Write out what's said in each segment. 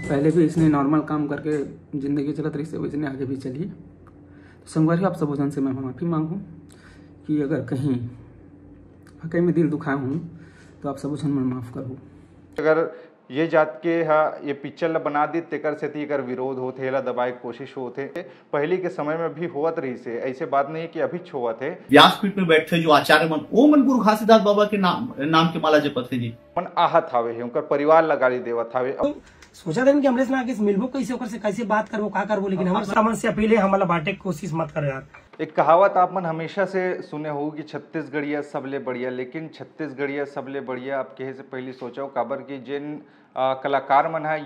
पहले भी इसने नॉर्मल काम करके ज़िंदगी चलत रही से वैसे आगे भी चलिए। तो संगवारी आप सब जन से मैं माफ़ी मांगूँ कि अगर कहीं में दिल दुखाया हूँ तो आप सब जन मैं माफ़ करूँ। अगर ये जात के ये पिक्चर ला बना दी तेकर सेती अगर विरोध होते है दबाए की कोशिश होते पहले के समय में भी होत रही से, ऐसे बात नहीं है कि अभी होवत है। व्यासपीठ में बैठे जो आचार्य मन ओ मन गुरु घासीदास बाबा के नाम के माला जपत है जी मन आहत हावे है, उनका परिवार ला गाली देवत हावे। तो सोचा था कि अमलेश नागे से मिलबो कैसे ओकर से कैसे बात करबो का करबो, लेकिन हमारे सामने से अपील है हमारा बांटे की कोशिश मत करो यार। एक कहावत आप मन हमेशा से सुने हो कि छत्तीसगढ़िया सबले बढ़िया, लेकिन छत्तीसगढ़िया सबले बढ़िया अब कहे से पहले सोचो काबर की जिन कलाकार मन है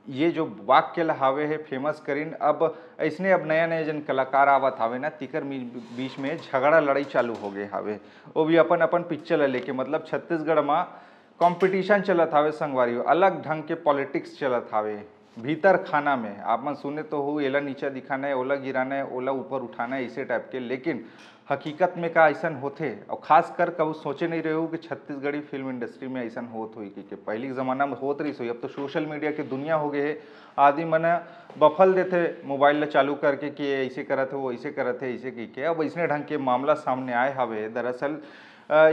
ये जो वाक्य ला हावे है फेमस करीन, अब ऐसने अब नया नया जन कलाकार आवत हावे ना तिकर बीच में झगड़ा लड़ाई चालू हो गए हावे, वो भी अपन अपन पिक्चर ला लेके। मतलब छत्तीसगढ़ में कंपटीशन चलत हावे संगवारी, अलग ढंग के पॉलिटिक्स चलत हावे भीतर खाना में। आप मन सुने तो हो एला नीचा दिखाना है, ओला गिराना है, ओला ऊपर उठाना है, इसे टाइप के। लेकिन हकीकत में का ऐसा होते और खास कर कभी सोचे नहीं रहे हो कि छत्तीसगढ़ी फिल्म इंडस्ट्री में ऐसा होत हुई कि पहले के ज़माना में होत रही सोई। अब तो सोशल मीडिया की दुनिया हो गए है, आदमी मन बफल देते मोबाइल ला चालू करके कि ऐसे करत है वो ऐसे करत है ऐसे की के। अब ऐसने ढंग के मामला सामने आए हवे। दरअसल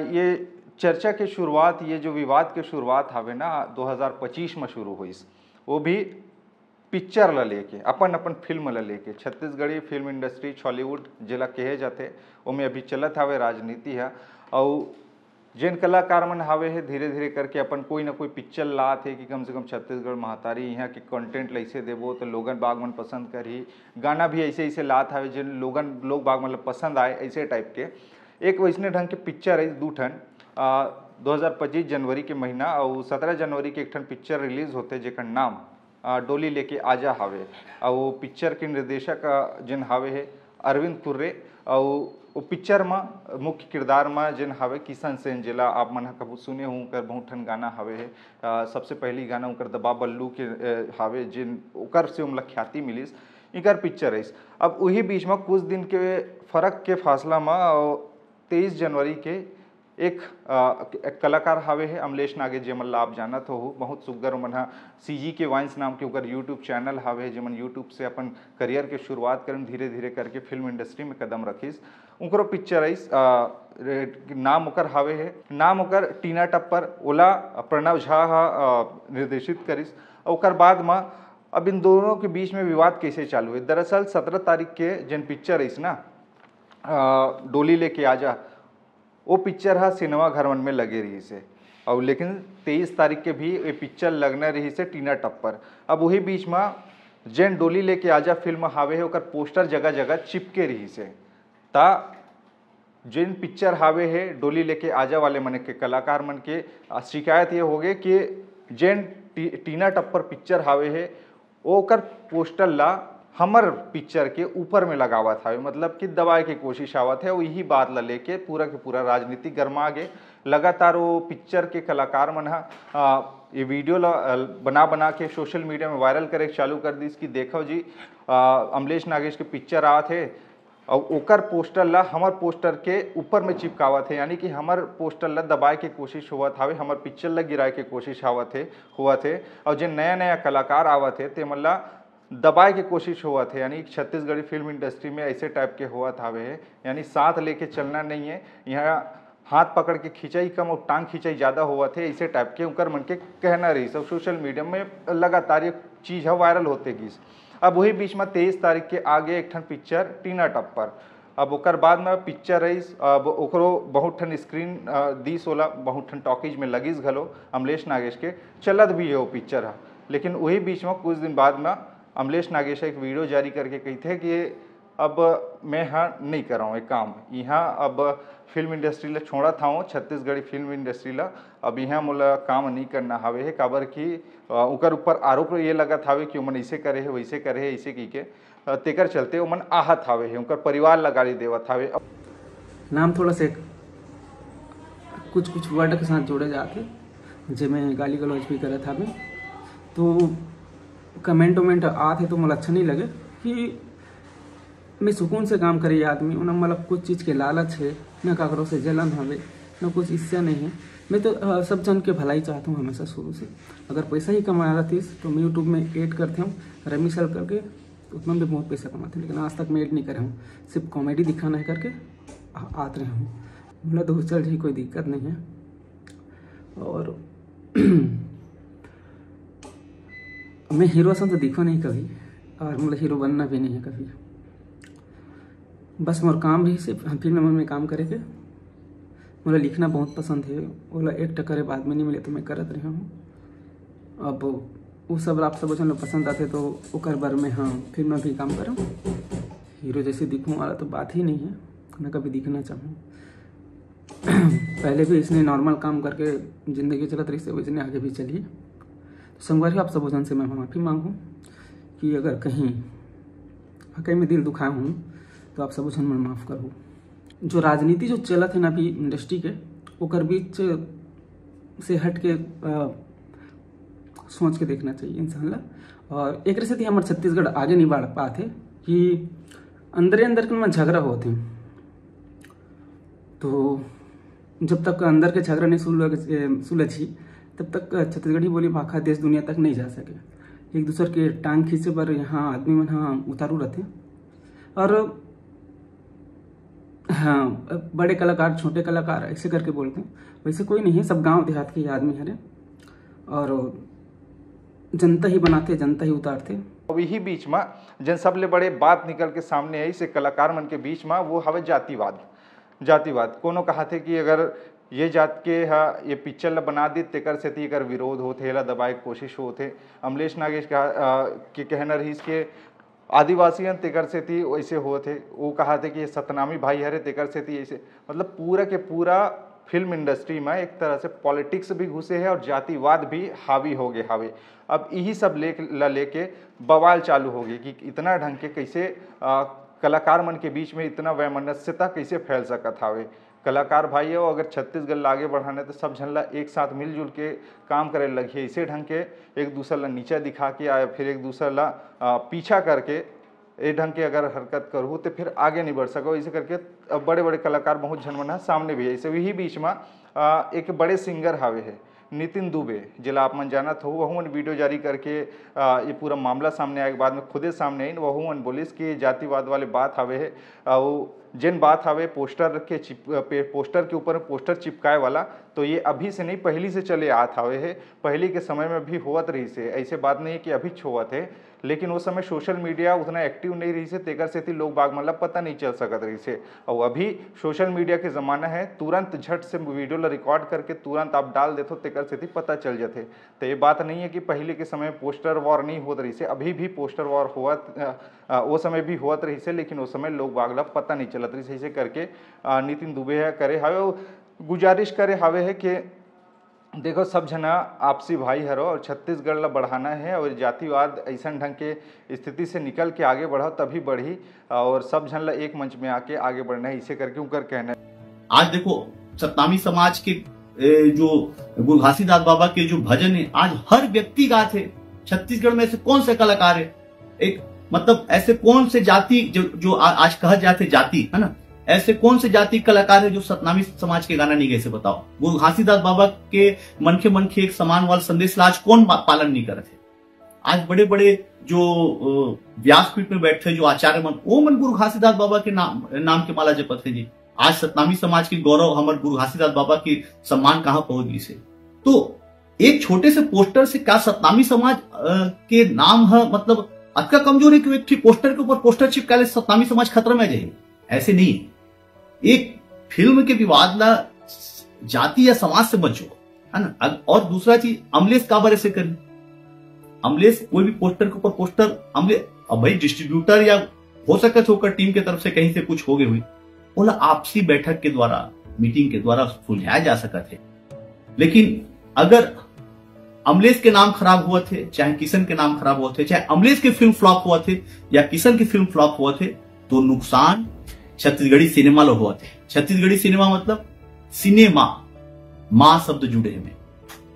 ये चर्चा के शुरुआत, ये जो विवाद के शुरुआत हवे ना 2025 में शुरू हुई, वो भी पिक्चर ला लेके अपन अपन फिल्म ला लेके। छत्तीसगढ़ी फिल्म इंडस्ट्री हॉलीवुड जिला कहे जाते ओमें अभी चलत हावे राजनीति है, और जिन कलाकार मन हावे है धीरे धीरे करके अपन कोई ना कोई पिक्चर लात है कि कम से कम छत्तीसगढ़ महतारी यहाँ के कंटेंट ऐसे देबो तो लोगन बाग मन पसंद करी। गाना भी ऐसे ऐसे लात हावे जिन लोग बाग मतलब पसंद आए, ऐसे टाइप के। एक वैसने ढंग के पिक्चर है दू ठन 2025 जनवरी के महीना और 17 जनवरी के एक ठन पिक्चर रिलीज होते जेकर नाम डोली लेके आजा हावे। और वो पिक्चर के निर्देशक जिन हावे है अरविंद कुर्रे, और वो पिक्चर में मुख्य किरदार में जिन हावे किशन सेन, जिला आप मन कबू सुने हूँ कर बहुत ठन गाना हावे है। सबसे पहली गाना उनकर दबा बल्लू के हावे जिन ओकर से उमला ख्याति मिलिस, इकर पिक्चर है। अब वही बीच में कुछ दिन के फर्क के फासला में 23 जनवरी के एक कलाकार हावे है अमलेश नागे, जेमन आप जानत हो बहुत सुग्गर मन CG के वाइंस नाम के ऊपर यूट्यूब चैनल हावे, जेमन यूट्यूब से अपन करियर के शुरुआत करें धीरे धीरे करके फिल्म इंडस्ट्री में कदम रखिस। उनकरो पिक्चर आइस नाम ओकर हावे है, नाम ओकर टीना टप्पर, ओला प्रणव झा निर्देशित करिस। ओकर बाद में अब इन दोनों के बीच में विवाद कैसे चालू है। दरअसल 17 तारीख के जिन पिक्चर आइस ना डोली लेके आजा, वो पिक्चर है सिनेमा घर में लगे रही से, और लेकिन 23 तारीख के भी ये पिक्चर लगने रही से टीना टप्पर। अब वही बीच में जैन डोली लेके आजा फिल्म हावे है ओकर पोस्टर जगह जगह चिपके रही से, ता जिन पिक्चर हावे है डोली लेके आजा वाले मन के कलाकार मन के शिकायत ये हो गए कि जैन टीना टप्पर पिक्चर हावे है ओकर पोस्टर ला हमर पिक्चर के ऊपर में लगावा था, मतलब कि दबाए की कोशिश आवत है। वही बात ला लेके पूरा के पूरा राजनीति गरमा गए। लगातार वो पिक्चर के कलाकार मन ये वीडियो ला बना के सोशल मीडिया में वायरल करे चालू कर दी कि देखो जी अमलेश नागेश के पिक्चर आवत है और ओकर पोस्टर ला हमर पोस्टर के ऊपर में चिपकावत है, यानी कि हमर पोस्टर ला दबाए के कोशिश हुआ था, हमर पिक्चर ला गिराए के कोशिश हुआ थे। और जो नया नया कलाकार आवत है ते मतलब दबाए के कोशिश हुआ थे, यानी छत्तीसगढ़ी फिल्म इंडस्ट्री में ऐसे टाइप के हुआ था वे, यानी साथ लेके चलना नहीं है, यहाँ हाथ पकड़ के खिंचाई कम और टांग खिंचाई ज़्यादा हुआ थे, ऐसे टाइप के उनकर मन के कहना रही। सब सोशल मीडिया में लगातार ये चीज़ है वायरल होते गई। अब वही बीच में 23 तारीख के आगे एक ठन पिक्चर टीना टप्पर, अब ओकर बाद में पिक्चर रही, अब ओकरो बहुत ठन स्क्रीन दी 16 बहुत ठन टॉकीज में लगिस घलो अमलेश नागेश के, चलत भी है वो पिक्चर है। लेकिन वही बीच में कुछ दिन बाद में अमलेश नागेश एक वीडियो जारी करके कही थे कि अब मैं हाँ नहीं कर रहा हूँ एक काम यहाँ, अब फिल्म इंडस्ट्री ला छोड़ा था हूँ, छत्तीसगढ़ी फिल्म इंडस्ट्री ला अब यहाँ मोला काम नहीं करना हावे है। काबर की उकर ऊपर आरोप ये लगा था कि मन ऐसे करे है वैसे करे है ऐसे की के तेकर चलते मन आहत हावे है, उनकर परिवार ला गाली देवत हावे। नाम थोड़ा से कुछ वर्ड के साथ जोड़े जाते जिसमें गाली गलौज भी करे था, तो कमेंट आते तो मतलब अच्छा नहीं लगे कि मैं सुकून से काम करे आदमी उन्हें मतलब कुछ चीज़ के लालच है, न काकरों से जलन हवे, न कुछ इससे नहीं है मैं तो सब जन के भलाई चाहता हूँ हमेशा शुरू से। अगर पैसा ही कमा रहा थी तो मैं यूट्यूब में ऐड करते हूँ रमी सर करके, तो उतना भी बहुत पैसा कमाते हैं, लेकिन आज तक मैं ऐड नहीं करे हूँ, सिर्फ कॉमेडी दिखाना है करके आते रहे हूँ। बोला तो चल जी कोई दिक्कत नहीं है। और मैं हीरो सन तो दिखो नहीं कभी, और मतलब हीरो बनना भी नहीं है कभी। बस मोर काम भी सिर्फ फिल्म में काम करेंगे। मुझे लिखना बहुत पसंद है, बोला एक करे बाद में नहीं मिले तो मैं करत रहा हूँ। अब वो सब आप सब लोग पसंद आते तो ओकर बार में हाँ फिल्म में भी काम करूँ। हीरो जैसे दिखूँ वाला तो बात ही नहीं है, मैं कभी दिखना चाहूँ। पहले भी इसने नॉर्मल काम करके ज़िंदगी चलत रही से वैसे आगे भी चलिए। तो संगवारी आप सब से मैं माफ़ी मांगूँ कि अगर कहीं में दिल दुखाया हूँ तो आप सब मैं माफ़ करूँ। जो राजनीति जो चलत है ना अभी इंडस्ट्री के, ओकर बीच से हट के सोच के देखना चाहिए इंसान ला। और एक से हमारे छत्तीसगढ़ आगे नहीं बढ़ पाते कि अंदर अंदर के में झगड़ा होते हैं। तो जब तक अंदर के झगड़ा नहीं सुलझी तब तक छत्तीसगढ़ी बोली भाखा देश दुनिया तक नहीं जा सके। एक दूसरे के टांग खींचे पर यहाँ आदमी मन हाँ उतारू रहते। और हाँ बड़े कलाकार छोटे कलाकार ऐसे करके बोलते हैं, वैसे कोई नहीं है, सब गांव देहात के आदमी हरे और जनता ही बनाते जनता ही उतारते। अब यही बीच में जन सबले बड़े बात निकल के सामने आई से कलाकार मन के बीच में वो हवे जातिवाद। कोनो कहा थे कि अगर ये जात के ये पिक्चर ला बना दी तेकर सेती एकर विरोध होथे, ला दबाए के कोशिश होथे। अमलेश नागेश के कहना रहीस के आदिवासियन तेकर सेती वैसे होथे, वो कहा थे कि सतनामी भाई हरे तेकर सेती ऐसे। मतलब पूरा के पूरा फिल्म इंडस्ट्री में एक तरह से पॉलिटिक्स भी घुसे है और जातिवाद भी हावी हो गए हावे। अब यही सब लेके बवाल चालू हो गई कि इतना ढंग के कैसे कलाकार मन के बीच में इतना वैमनस्यता कैसे फैल सकत हावे। कलाकार भाई हो अगर छत्तीसगढ़ आगे बढ़ाने तो सब झन ला एक साथ मिलजुल के काम करे लगे, इसे ढंग के एक दूसरे ला नीचा दिखा के आया फिर एक दूसरे ला पीछा करके ए ढंग के अगर हरकत करूँ तो फिर आगे नहीं बढ़ सको। इसे करके बड़े बड़े कलाकार बहुत झनमना सामने भी है। इसे वही बीच में एक बड़े सिंगर हावे है नितिन दुबे, जिला आप मन जानत हो, वह वीडियो जारी करके ये पूरा मामला सामने आए के बाद में खुदे सामने आई वह बोलिस कि जातिवाद वाले बात हावे है। वो जिन बात हावे पोस्टर के ऊपर पोस्टर चिपकाए वाला, तो ये अभी से नहीं पहली से चले आत हावे है। पहले के समय में भी होत रही से, ऐसे बात नहीं है कि अभी होवत है, लेकिन उस समय सोशल मीडिया उतना एक्टिव नहीं रही से तेकर से थी लोग बाग मतलब पता नहीं चल सकत रही से। और अभी सोशल मीडिया के ज़माना है, तुरंत झट से वीडियो ला रिकॉर्ड करके तुरंत आप डाल देते हो तेकर से थी पता चल जाते। तो ये बात नहीं है कि पहले के समय पोस्टर वॉर नहीं होत रही से, अभी भी पोस्टर वॉर होत वो समय भी होत रही से, लेकिन उस समय लोग बाग ला पता नहीं चलत रही से। ऐसे करके नितिन दुबे है करे हावे गुजारिश करे हावे है कि देखो सब जना आपसी भाई हरो और छत्तीसगढ़ ला बढ़ाना है और जातिवाद ऐसा ढंग के स्थिति से निकल के आगे बढ़ाओ तभी बढ़ी और सब जन ला एक मंच में आके आगे बढ़ना है। इसे करके उनका कहना है। आज देखो सतनामी समाज के जो गुरु घासीदास बाबा के जो भजन है आज हर व्यक्ति गाते। छत्तीसगढ़ में ऐसे कौन से कलाकार है, एक मतलब ऐसे कौन से जाति जो आज कहा जाते जाति है ना, ऐसे कौन से जाति कलाकार है जो सतनामी समाज के गाना नहीं गए से बताओ। गुरु घासीदास बाबा के मनखे एक समान वाला संदेश आज कौन पालन नहीं करते। आज बड़े बड़े जो व्यासपीठ में बैठे जो आचार्य मन वो मन गुरु घासीदास बाबा के नाम के माला जपत है जी। आज सतनामी समाज के गौरव हमारे गुरु घासीदास बाबा के सम्मान कहाँ पहुंच गई से। तो एक छोटे से पोस्टर से क्या सतनामी समाज के नाम है मतलब अतका कमजोर है कि एक पोस्टर के ऊपर पोस्टर चिपका सतनामी समाज खतरे में जाए, ऐसे नहीं है। एक फिल्म के विवाद ला जाति या समाज से बचो है ना। और दूसरा चीज अमलेश काबर ऐसे करें, अमलेश कोई भी पोस्टर के ऊपर पोस्टर अमलेश अब भाई डिस्ट्रीब्यूटर या हो सकता होकर टीम के तरफ से कहीं से कुछ हो गए हुई बोला आपसी बैठक के द्वारा मीटिंग के द्वारा सुलझाया जा सका थे। लेकिन अगर अमलेश के नाम खराब हुआ थे, चाहे किशन के नाम खराब हुआ थे, चाहे अमलेश के फिल्म फ्लॉप हुआ थे या किशन की फिल्म फ्लॉप हुआ थे, तो नुकसान छत्तीसगढ़ी सिनेमा लो हुआ थे। छत्तीसगढ़ी सिनेमा मतलब सिनेमा माँ शब्द जुड़े हैं।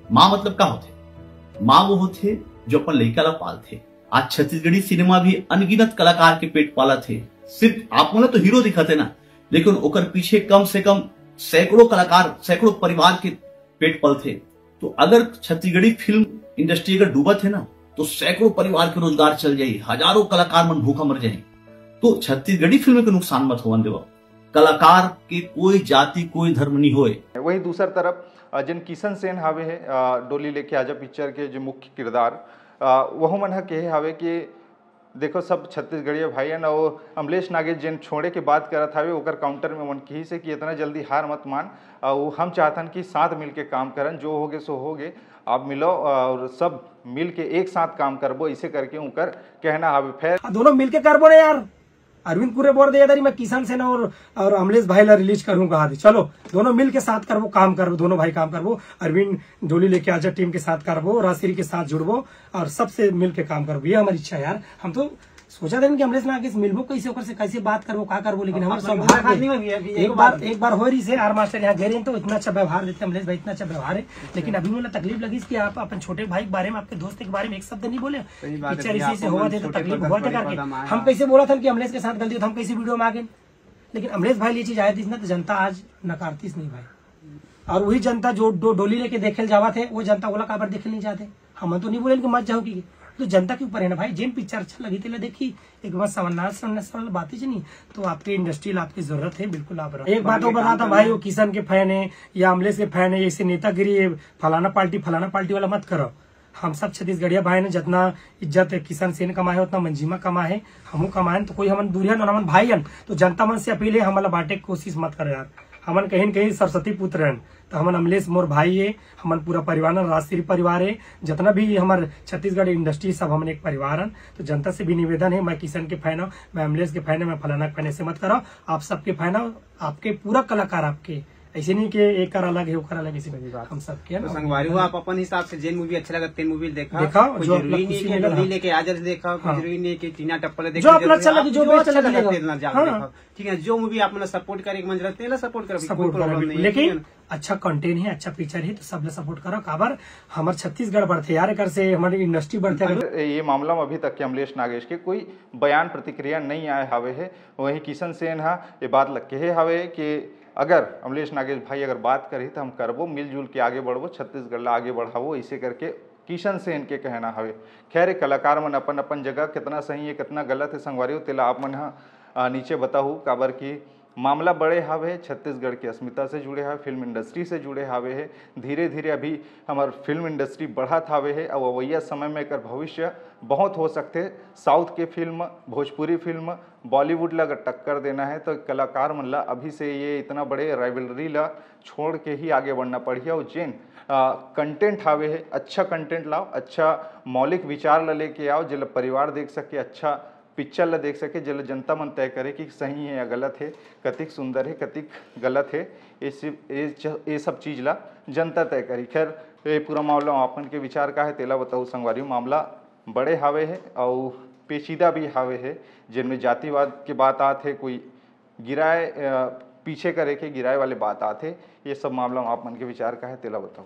माँ मतलब क्या होते, माँ वो होते जो अपन लड़का ला पालते। आज छत्तीसगढ़ी सिनेमा भी अनगिनत कलाकार के पेट पाला थे। सिर्फ आप बोले तो हीरो दिखाते ना, लेकिन ओकर पीछे कम से कम सैकड़ों कलाकार सैकड़ों परिवार के पेट पलथे। तो अगर छत्तीसगढ़ी फिल्म इंडस्ट्री अगर डूबत है ना, तो सैकड़ों परिवार के रोजगार चल जाये, हजारों कलाकार मन भूखा मर जाये। तो छत्तीसगढ़ी फिल्म के नुकसान मत होवन देवा। कलाकार के कोई जाति कोई धर्म नहीं होए। वही दूसर तरफ जिन किशन सेन हावे है डोली लेके आजा पिक्चर के जो मुख्य किरदार वह मन कहे हावे कि देखो सब छत्तीसगढ़िया भाई है ना, वो अमलेश नागेश जिन छोड़े के बात करत हावे ओकर काउंटर में मन कही से कि इतना जल्दी हार मत मान। वो हम चाहतन कि साथ मिल के काम करन, जो होगे सो होगे, आप मिलो और सब मिल के एक साथ काम करबो, इसे करके उनकर कहना हावे। फिर दोनों मिल के करबो ना यार। अरविंद पूरे बोल दिया था मैं किशन सेना और अमलेश भाई ला रिलीज करूँ कहा थी। चलो दोनों मिल के साथ करबो, काम करबो, दोनों भाई काम करबो। अरविंद डोली लेके आजा टीम के साथ करबो, राशि के साथ जुड़बो और सबसे मिल के काम करबो। ये हमारी इच्छा है यार। हम तो सोचा था कि अमलेश नागेश मिलबो कैसे, ओकर से कैसे बात करबो, का करबो, लेकिन हमारे सौभाग्य एक बार हो रही से आर मास्टर यहाँ गए तो इतना अच्छा व्यवहार देते अमलेश भाई, इतना अच्छा व्यवहार है। लेकिन अभी मुझे तकलीफ लगी कि आप अपन छोटे भाई के बारे में, आपके दोस्त के बारे में एक शब्द नहीं बोले। पिक्चर इसी से हुआ थे तो तकलीफ हुआ था करके हम कैसे बोला था कि अमलेश के साथ गलती हो, हम कैसे वीडियो में आ गए। लेकिन अमलेश भाई ये चीज आए थी ना तो जनता आज नकारतीस नहीं भाई। और वही जनता जो डोली लेके देखे जावा थे वो जनता बोला काबर देखे नहीं जाते। हम तो नहीं बोले कि मत जाओ की, तो जनता के ऊपर है ना भाई। जिन पिक्चर अच्छा लगी थी देखी एक बार सवरनाश बात ही नहीं। तो आपकी इंडस्ट्री आपकी जरूरत है, बिल्कुल आप एक बात और बताता भाई, वो किशन के फैन है या अमलेश के फैन है, ऐसे नेतागिरी फलाना पार्टी वाला मत करो। हम सब छत्तीसगढ़िया भाई ने जितना इज्जत किशन सेन कमाए उतना मंजीमा कमाए है, हमू कमाए। तो कोई हमन दूरिया न हमन भाई हन। तो जनता मन से अपील है हमारा बांटे की कोशिश मत करे यार। हमन कहीं न कहीं सरस्वती पुत्र हैं, तो हमन अमलेश मोर भाई है, हमन पूरा परिवार राष्ट्रीय परिवार है, जितना भी हमारे छत्तीसगढ़ इंडस्ट्री सब हमन एक परिवार हैं। तो जनता से भी निवेदन है, मैं किशन के फैन हूँ, मैं अमलेश के फैन है, मैं फलाना के फैन, ऐसे मत करो। आप सबके फैन हो, आपके पूरा कलाकार आपके, ऐसे नहीं कि एक कर अलग है वो कर अलग, इसी हम सबके तो संगवारी हो। आप अपन हिसाब से जेन मूवी अच्छा लगा तेन मूवी देखा जो जरूरी नहीं कि डोली लेके आजा देखा, जरूरी नहीं कि टीना टप्पल जो अपना अच्छा लगे, जो अच्छा लगे, ठीक है। जो मूवी आप सपोर्ट करे मंजरा तेला सपोर्ट करो, लेकिन अच्छा कंटेंट है, अच्छा पिक्चर है तो सब सपोर्ट करो। काबर हमारे छत्तीसगढ़ बढ़ते यार कर से हमारी इंडस्ट्री बढ़ते। ये मामला में अभी तक के अमलेश नागेश के कोई बयान प्रतिक्रिया नहीं आए हावे है। वही किशन सेन हा ये बात लग के हावे कि अगर अमलेश नागेश भाई अगर बात करी तो हम करबो, मिलजुल के आगे बढ़बो, छत्तीसगढ़ ला आगे बढ़ावो, इसे करके किशन सेन के कहना हवे। खैर कलाकार मन अपन अपन जगह कितना सही है कितना गलत है संगवारी तेला आप मन नीचे बताऊ। काबर की मामला बड़े हावे, छत्तीसगढ़ की अस्मिता से जुड़े हावे, फिल्म इंडस्ट्री से जुड़े हावे है। धीरे धीरे अभी हमार फिल्म इंडस्ट्री बढ़त हावे है और अवैया समय में कर भविष्य बहुत हो सकते। साउथ के फिल्म, भोजपुरी फिल्म, बॉलीवुड ला अगर टक्कर देना है तो कलाकार मन ला अभी से ये इतना बड़े राइवलरी ला छोड़ के ही आगे बढ़ना पड़ी। और जिन कंटेंट हावे है अच्छा कंटेंट लाओ, अच्छा मौलिक विचार ला लेके आओ, जिला परिवार देख सके, अच्छा पिक्चर ला देख सके, जिला जनता मन तय करे कि सही है या गलत है, कतिक सुंदर है कतिक गलत है, ये सब चीज ला जनता तय करी। खैर ये पूरा मामला अपन के विचार का है तेला बताऊ संगवारी। मामला बड़े हावे है और पेचीदा भी हावे है, जिनमें जातिवाद के बात आते है, कोई गिराए पीछे करे के गिराए वाले बात आते, ये सब मामला आप मन के विचार का है तेला बताऊ।